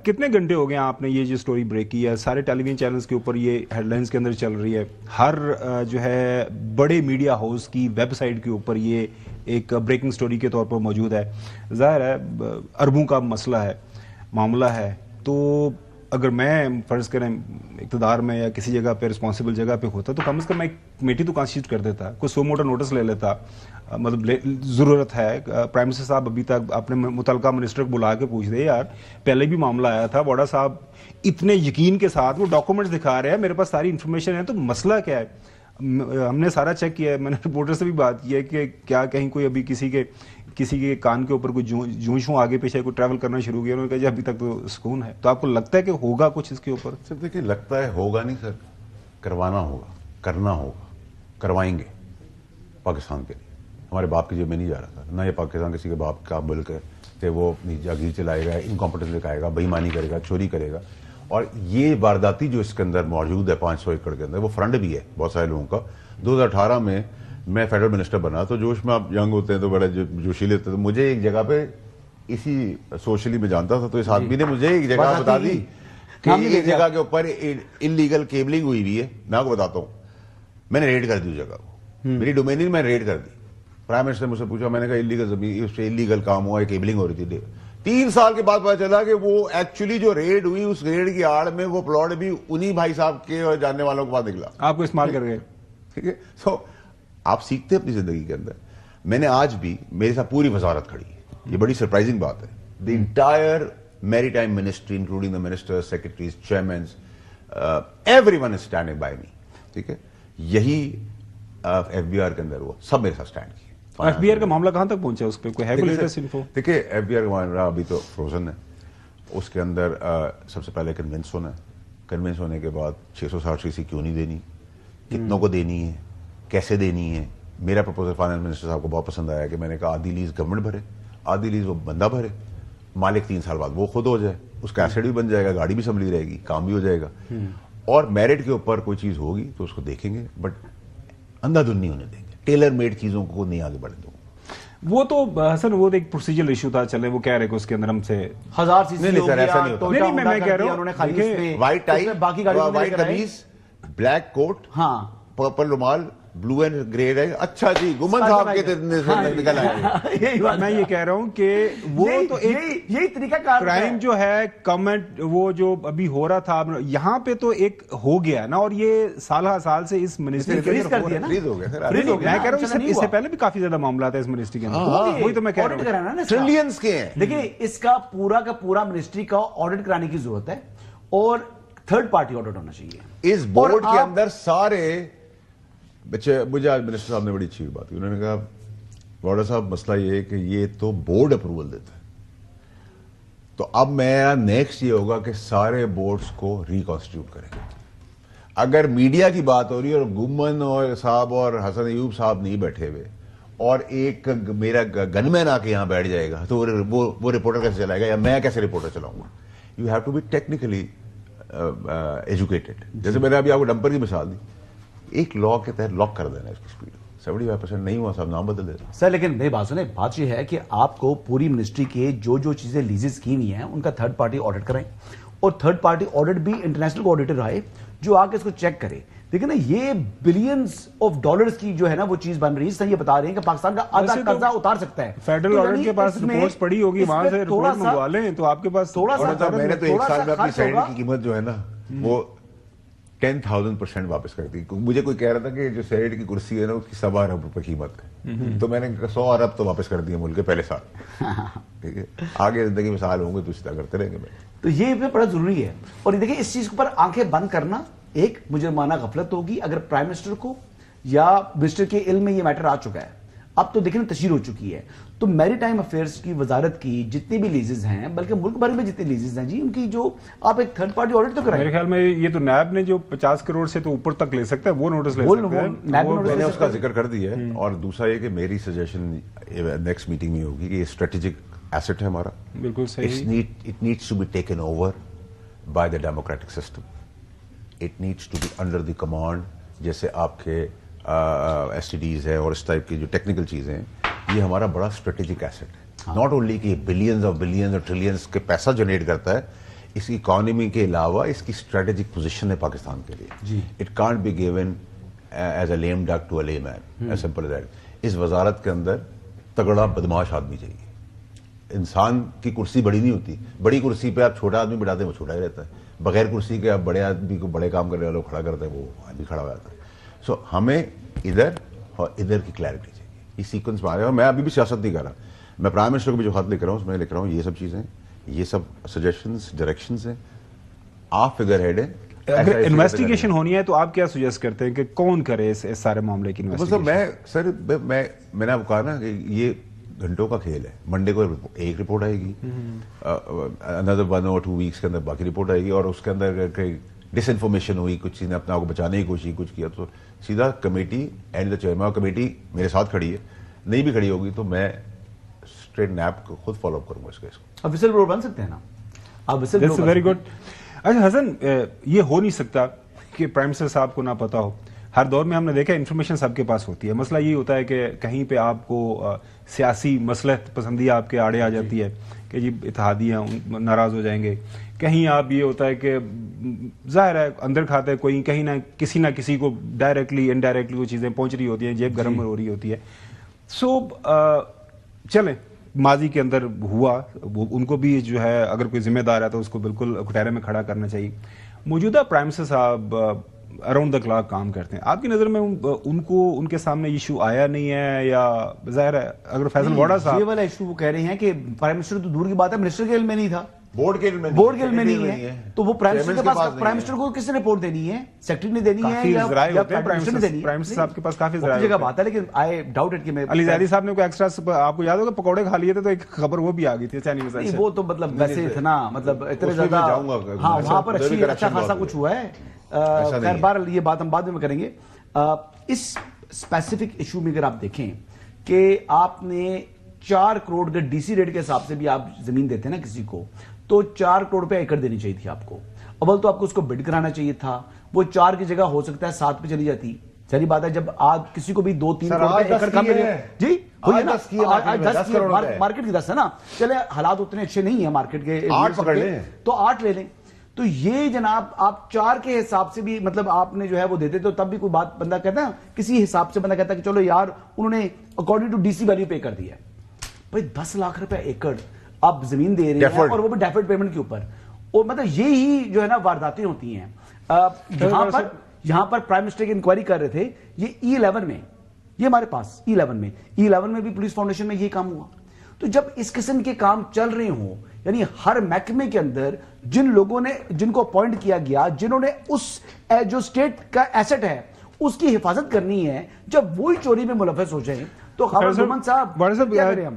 کتنے گھنٹے ہو گئے آپ نے یہ جو سٹوری بریک کی ہے؟ سارے ٹیلی ویژن چینلز کے اوپر یہ ہیڈ لائنز کے اندر چل رہی ہے، ہر جو ہے بڑے میڈیا ہاؤس کی ویب سائٹ کے اوپر یہ ایک بریکنگ سٹوری کے طور پر موجود ہے. ظاہر ہے اربوں کا مسئلہ ہے، معاملہ ہے. تو اگر میں فرض کریں اقتدار میں یا کسی جگہ پہ رسپانسبل جگہ پہ ہوتا تو کم از کم میں ایک کمیٹی تو کانسٹیٹیوٹ کر دیتا، کوئی 100 موٹر نوٹس لے لیتا. مطلب ضرورت ہے پرائم منسٹر صاحب ابھی تک اپنے متعلقہ منسٹر کو بلا کے پوچھ دے یار پہلے بھی معاملہ آیا تھا، واڈا صاحب اتنے یقین کے ساتھ وہ ڈاکومنٹس دکھا رہے ہیں، میرے پاس ساری انفارمیشن ہے، تو مسئلہ کیا ہے؟ ہم نے سارا چیک کیا ہے، میں نے رپورٹر سے بھی بات کی ہے کہ کیا کہیں کوئی ابھی کسی کے کان کے اوپر کوئی جوں آگے پیچھے کوئی ٹریول کرنا شروع کیا؟ انہوں نے کہا جی ابھی تک تو سکون ہے. تو آپ کو لگتا ہے کہ ہوگا کچھ اس کے اوپر؟ سر دیکھیں، لگتا ہے ہوگا نہیں سر، کروانا ہوگا، کرنا ہوگا، کروائیں گے پاکستان کے لیے. ہمارے باپ کی جیب میں نہیں جا رہا تھا، نہ یہ پاکستان کسی کے باپ کا ملک ہے کہ وہ جاگیر چلائے گا، انکمپٹنس دکھائے گا، بےایمانی کرے گا، چوری کرے گا. اور یہ وارداتی جو اس کے اندر موجود ہے 500 ایکڑ کے اندر، وہ فرنٹ بھی ہے بہت سارے لوگوں کا. 2018 میں میں فیڈرل منسٹر بنا تو جوش میں آپ ینگ ہوتے ہیں تو بڑے جوشیلے ہوتے ہیں. تو مجھے ایک جگہ پہ اسی سوشلی میں جانتا تھا، تو اس آدمی نے مجھے ایک جگہ بتا دی کہ ایک جگہ کے اوپر انلیگل کیبلنگ ہوئی ہوئی ہے. میں آپ کو بتاتا ہوں، میں نے ریڈ کر دی اس جگہ کو، میری ڈومینین میں ریڈ کر دی. پرائم منسٹر نے مجھ سے پوچھا، میں نے کہا انلیگل زمین، اس سے انلیگل کام ہوا ہے، کیبلنگ ہو رہی تھی. 3 سال کے بعد پتا چلا کہ وہ ایکچولی جو ریڈ ہوئی اس ریڈ کی آڑ میں وہ پلاٹ بھی انہی بھائی صاحب کے اور جاننے والوں کے پاس نکلا. آپ کو استعمال کر گئے. ٹھیک ہے، سو آپ سیکھتے اپنی زندگی کے اندر. میں نے آج بھی میرے ساتھ پوری وزارت کھڑی ہے، یہ بڑی سرپرائزنگ بات ہے. The entire maritime ministry including the minister, secretaries, chairmen, everyone is standing by me. ٹھیک ہے، یہی ایف بی آر کے اندر وہ سب میرے ساتھ اسٹینڈ کیے. ایف بی آر کا معاملہ کہاں تک پہنچا؟ اس پہ کوئی ہے کوئی لیٹسٹ انفو؟ دیکھیے ایف بی آر کا معاملہ ابھی تو فروزن ہے. اس کے اندر سب سے پہلے کنونس ہونا ہے. کنونس ہونے کے بعد 660 کیوں نہیں دینی، کتنوں کو دینی ہے، کیسے دینی ہے. میرا پرپوزل فائنانس منسٹر صاحب کو بہت پسند آیا کہ میں نے کہا آدھی لیز گورنمنٹ بھرے، آدھی لیز وہ بندہ بھرے، مالک 3 سال بعد وہ خود ہو جائے، اس کا ایسیڈ بھی بن جائے گا، گاڑی بھی سنبھلی رہے گی، کام بھی ہو جائے گا. اور میرٹ کے اوپر کوئی چیز ہوگی تو اس کو دیکھیں گے، بٹ اندھا دھن نہیں ہونے دیں گے. ٹیلر میڈ چیزوں کو نہیں آگے بڑھنے دوں گا. وہ تو حسن وہ ایک پروسیجر ایشو تھا، چلے وہ کہہ رہے کہ اس کے اندر ہم سے 1000 سی سی نہیں سر ایسا نہیں ہوتا. نہیں میں کہہ رہا ہوں وائٹ ٹائی، وائٹ قمیص، بلیک کوٹ، ہاں، پرپل رومال، بلو اینڈ گرے رہے. اچھا جی گمن صاحب کے نکل آئے. میں یہ کہہ رہا ہوں کہ وہ تو یہی طریقہ کار کرائم جو ہے کمنٹ وہ جو ابھی ہو رہا تھا یہاں پہ تو ایک ہو گیا نا، اور یہ سالہ سال سے اس منسٹری کے فریز ہو گیا سر. میں کہہ رہا ہوں اس سے پہلے بھی کافی زیادہ معاملات ہے اس منسٹری کے اندر، وہی تو میں کہہ رہا ہوں ٹریلینز کے ہیں. دیکھیں اس کا پورا منسٹری کا آڈٹ کرانے کی ضرورت ہے، اور تھرڈ پارٹی آڈٹ ہونا چاہیے. اس بورڈ کے اندر سارے بچے. مجھے آج منسٹر صاحب نے بڑی اچھی بات کی، انہوں نے کہا واڈا صاحب مسئلہ یہ ہے کہ یہ تو بورڈ اپروول دیتا ہے، تو اب میرا نیکسٹ یہ ہوگا کہ سارے بورڈز کو ریکانسٹیٹیوٹ کریں. اگر میڈیا کی بات ہو رہی ہے اور گمن اور صاحب اور حسن ایوب صاحب نہیں بیٹھے ہوئے اور ایک میرا گن مین آ کے یہاں بیٹھ جائے گا تو وہ رپورٹر کیسے چلائے گا، یا میں کیسے رپورٹر چلاؤں گا؟ You have to be technically educated. جیسے میں نے ابھی آپ کو ڈمپر کی مثال دی، ایک لا کے تحت لاک کر دینا اس کی اسپیڈ 75% نہیں ہوا صاحب نام بدل دینا. سر لیکن میری بات سنیں، بات یہ ہے کہ آپ کو پوری منسٹری کے جو چیزیں لیزز کی ہوئی ہیں ان کا تھرڈ پارٹی آڈٹ کرائیں، اور تھرڈ پارٹی آڈٹ بھی انٹرنیشنل آڈیٹر آئے جو آ کے اس کو چیک کرے. دیکھیں نا یہ بلینز آف ڈالرز کی جو ہے نا وہ چیز بن رہی ہے. یہ بتا رہے ہیں کہ پاکستان کا آدھا قرضہ اتار سکتا ہے. فیڈرل آڈٹ کے پاس رپورٹس پڑی ہوگی، وہاں سے رپورٹ منگوا لیں تو آپ کے پاس تھوڑا سا. میں نے تو ایک سال میں اپنی سیلری کی قیمت جو ہے نا وہ 10,000% واپس کر دی. مجھے کوئی کہہ رہا تھا کہ جو سینیٹ کی کرسی ہے نا اس کی 1.25 ارب روپے قیمت ہے، تو میں نے 100 ارب تو واپس کر دیا ملک کے پہلے سال. ٹھیک ہے، آگے زندگی میں سال ہوں گے تو اس طرح کرتے رہیں گے. تو یہ بڑا ضروری ہے. اور دیکھیں اس چیز پر آنکھیں بند کرنا ایک مجرمانہ غفلت ہوگی. اگر پرائم منسٹر کو یا منسٹر کے علم میں یہ میٹر آ چکا ہے، اب تو دیکھیں تشہیر ہو چکی ہے، تو میری ٹائم افیئرس کی وزارت کی جتنی بھی لیزز ہیں، بلکہ ملک بھر میں جتنی لیزز ہیں جی، ان کی جو آپ ایک تھرڈ پارٹی آڈٹ تو کرائیں. میرے خیال میں یہ تو نیب نے جو 50 کروڑ سے تو اوپر تک لے سکتا ہے، وہ نوٹس لے سکتا ہے. میں نے اس کا ذکر کر دیا ہے. اور دوسرا یہ کہ میری سجیشن نیکسٹ میٹنگ میں ہوگی کہ یہ اسٹریٹجک ایسٹ ہے ہمارا. بالکل صحیح. It needs to be taken over by the democratic system. It needs to be under the command. جیسے آپ کے ایس ٹی ڈیز ہے اور اس ٹائپ کی جو ٹیکنیکل چیزیں ہیں، یہ ہمارا بڑا اسٹریٹجک ایسٹ ہے. ناٹ اونلی کہ بلینز اور ٹریلینز کے پیسہ جنریٹ کرتا ہے، اس اکانومی کے علاوہ اس کی اسٹریٹجک پوزیشن ہے پاکستان کے لیے. It can't be given as a lame duck to a lame man, as simple as that. اس وزارت کے اندر تگڑا بدماش آدمی چاہیے. انسان کی کرسی بڑی نہیں ہوتی, بڑی کرسی پہ آپ چھوٹا آدمی بٹھاتے ہیں وہ چھوٹا ہی رہتا ہے, بغیر کرسی کے آپ بڑے آدمی کو بڑے کام کرنے والوں کو کھڑا کرتے ہیں وہ آدمی کھڑا ہو جاتا ہے. سو ہمیں ادھر اور ادھر کی کلیئرٹی چاہیے, یہ سیکوینس میں آ رہا ہے. میں ابھی بھی سیاست نہیں کر رہا, میں پرائم منسٹر کو بھی جو خط لکھ رہا ہوں اس میں لکھ رہا ہوں یہ سب چیزیں, یہ سب سجیشنز ڈائریکشنز ہیں, آپ فگر ہیڈ ہیں. اگر انویسٹیگیشن ہونی ہے تو آپ کیا سجیسٹ کرتے ہیں کہ کون کرے اس سارے معاملے کی انویسٹیگیشن؟ میں نے آپ کو کہا نا کہ یہ گھنٹوں کا کھیل ہے. منڈے کو ایک رپورٹ آئے گی, another 1 or 2 weeks کے اندر باقی رپورٹ آئے گی, اور اس کے اندر ڈس انفارمیشن ہوئی, کچھ چیزیں اپنے آپ کو بچانے کی کوشش کچھ کیا, تو سیدھا کمیٹی اینڈ دا چیئرمین, اور کمیٹی میرے ساتھ کھڑی ہے, نہیں بھی کھڑی ہوگی تو میں اسٹریٹ نیپ کو خود فالو اپ کروں گا اس کیس کو. اب وسل بلور بن سکتے ہیں نا آپ؟ وسل بلور ویری گڈ. اچھا حسن, یہ ہو نہیں سکتا کہ پرائم منسٹر صاحب کو نہ پتا ہو. ہر دور میں ہم نے دیکھا انفارمیشن سب کے پاس ہوتی ہے. مسئلہ یہ ہوتا ہے کہ کہیں پہ آپ کو سیاسی مصلحت پسندی آپ کے آڑے آ جاتی ہے کہ جی اتحادیہ ناراض ہو جائیں گے. کہیں آپ یہ ہوتا ہے کہ ظاہر ہے اندر کھاتے ہے کوئی, کہیں نہ کسی کو ڈائریکٹلی انڈائریکٹلی وہ چیزیں پہنچ رہی ہوتی ہیں, جیب گرم ہو رہی ہوتی ہے. سو چلیں ماضی کے اندر ہوا, ان کو بھی جو ہے اگر کوئی ذمہ دار ہے تو اس کو بالکل کٹہرے میں کھڑا کرنا چاہیے. موجودہ پرائم منسٹر صاحب اراؤنڈ دا کلاک کام کرتے ہیں, آپ کی نظر میں ان کو ان کے سامنے ایشو آیا نہیں ہے, یا ظاہر ہے اگر فیصل واڈا صاحب یہ والا ایشو وہ کہہ رہے ہیں کہ پرائم منسٹر تو دور کی بات ہے, منسٹر کے علم میں نہیں تھا, بورڈ کے علم میں نہیں ہے, تو وہ پرائم منسٹر کے پاس, پرائم منسٹر کو کس نے رپورٹ دینی ہے؟ سیکرٹری نے دینی ہے یا پرائم منسٹر نے دینی ہے؟ پرائم منسٹر صاحب کے پاس کافی ذرائع جگہ بات ہے, لیکن آئی ڈاؤٹ اٹ کہ میں علی زیدی صاحب نے کوئی ایکسٹرا, آپ کو یاد ہوگا پکوڑے کھا لیے تھے تو ایک خبر وہ بھی آ گئی تھی چائنیز سے. وہ تو مطلب ویسے اتنا مطلب اتنے زیادہ, ہاں وہاں پر اچھا خاصا کچھ ہوا ہے. خیر بہرحال یہ بات ہم بعد میں کریں گے. اس اسپیسیفک ایشو میں اگر آپ دیکھیں کہ آپ نے 4 کروڑ کے ڈی سی ریٹ کے حساب سے بھی آپ زمین دیتے ہیں نا کسی کو, تو 4 کروڑ روپے ایکڑ دینی چاہیے تھی آپ کو. اول تو آپ کو اس کو بڈ کرانا چاہیے تھا, وہ 4 کی جگہ ہو سکتا ہے 7 پہ چلی جاتی. صحیح بات ہے, جب آج کسی کو بھی 2-3 کروڑ روپے ایکڑ کم ملے, جی مارکیٹ کی 10 ہے نا, چلے حالات اتنے اچھے نہیں ہیں مارکیٹ کے, 8 پکڑ لیں تو 8 لے لیں. تو یہ جناب آپ 4 کے حساب سے بھی مطلب آپ نے جو ہے وہ دیتے, تو تب بھی کوئی بات بندہ کہتا ہے, کسی حساب سے بندہ کہتا ہے کہ چلو یار انہوں نے according to D C value pay کر دیا. بھائی 10 لاکھ روپے ایکڑ آپ زمین دے رہے ہیں, اور وہ بھی ڈیفرڈ پیمنٹ کے اوپر, اور مطلب یہی جو ہے نا وارداتیں ہوتی ہیں. یہاں پر پرائم منسٹر کی انکوائری کر رہے تھے, یہ E11 میں, یہ ہمارے پاس E11 میں بھی پولیس فاؤنڈیشن میں یہ کام ہوا. تو جب اس قسم کے کام چل رہے ہوں, یعنی ہر محکمے کے اندر جن لوگوں نے, جن کو اپوائنٹ کیا گیا, جنہوں نے اس جو اسٹیٹ کا ایسٹ ہے اس کی حفاظت کرنی ہے, جب وہی چوری میں ملوث ہو جائیں تو خبر صاحب کیا کریں ہم؟